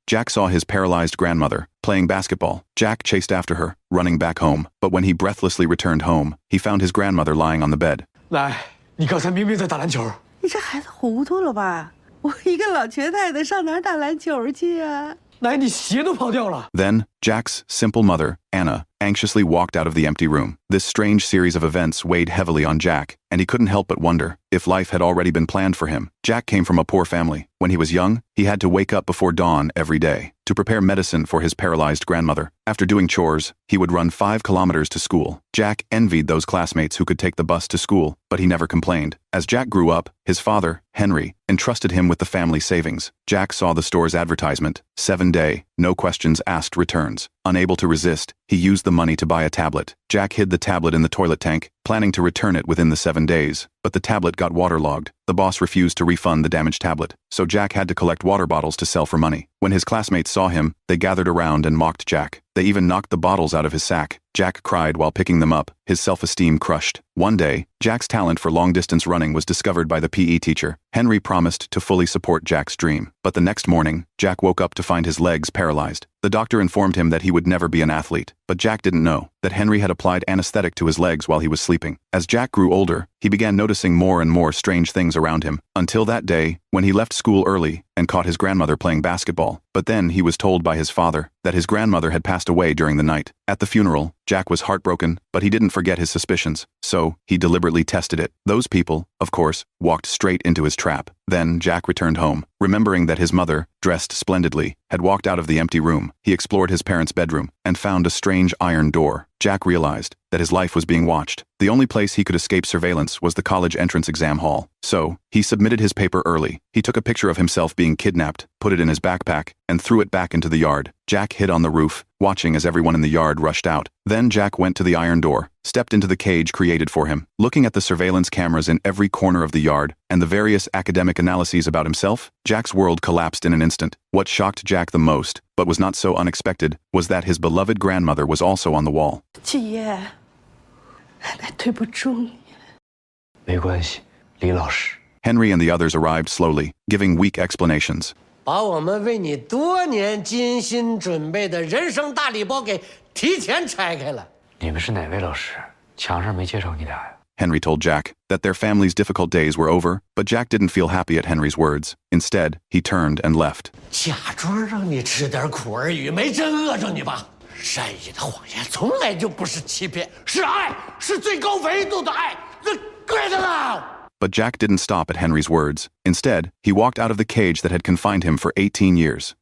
Jack saw his paralyzed grandmother playing basketball. Jack chased after her, running back home. But when he breathlessly returned home, he found his grandmother lying on the bed. 来，你刚才明明在打篮球。你这孩子糊涂了吧？我一个老瘸太太上哪儿打篮球去啊？奶，你鞋都跑掉了。Then, Jack's simple mother, Anna, anxiously walked out of the empty room. This strange series of events weighed heavily on Jack, and he couldn't help but wonder if life had already been planned for him. Jack came from a poor family. When he was young, he had to wake up before dawn every day to prepare medicine for his paralyzed grandmother. After doing chores, he would run 5 kilometers to school. Jack envied those classmates who could take the bus to school, but he never complained. As Jack grew up, his father, Henry, entrusted him with the family savings. Jack saw the store's advertisement, 7-day, no questions asked returns. Unable to resist, he used the money to buy a tablet. Jack hid the tablet in the toilet tank, planning to return it within the 7 days. But the tablet got waterlogged. The boss refused to refund the damaged tablet, so Jack had to collect water bottles to sell for money. When his classmates saw him, they gathered around and mocked Jack. They even knocked the bottles out of his sack. Jack cried while picking them up, his self-esteem crushed. One day, Jack's talent for long-distance running was discovered by the PE teacher. Henry promised to fully support Jack's dream. But the next morning, Jack woke up to find his legs paralyzed. The doctor informed him that he would never be an athlete, but Jack didn't know that Henry had applied anesthetic to his legs while he was sleeping. As Jack grew older, he began noticing more and more strange things around him, until that day, when he left school early and caught his grandmother playing basketball. But then he was told by his father that his grandmother had passed away during the night. At the funeral, Jack was heartbroken, but he didn't forget his suspicions, so he deliberately tested it. Those people, of course, walked straight into his trap. Then Jack returned home, remembering that his mother, dressed splendidly, had walked out of the empty room. He explored his parents' bedroom and found a strange iron door. Jack realized that his life was being watched. The only place he could escape surveillance was the college entrance exam hall. So, he submitted his paper early. He took a picture of himself being kidnapped, put it in his backpack, and threw it back into the yard. Jack hid on the roof, watching as everyone in the yard rushed out. Then Jack went to the iron door, stepped into the cage created for him. Looking at the surveillance cameras in every corner of the yard, and the various academic analyses about himself, Jack's world collapsed in an instant. What shocked Jack the most, but was not so unexpected, was that his beloved grandmother was also on the wall. 季爷，奶对不住你。没关系，李老师。 Henry and the others arrived slowly, giving weak explanations. 把我们为你多年精心准备的人生大礼包给提前拆开了。你们是哪位老师？墙上没介绍你俩呀。 Henry told Jack that their family's difficult days were over, but Jack didn't feel happy at Henry's words. Instead, he turned and left. 假装让你吃点苦而已，没真饿着你吧？善意的谎言从来就不是欺骗，是爱，是最高维度的爱。The great love. But Jack didn't stop at Henry's words. Instead, he walked out of the cage that had confined him for 18 years.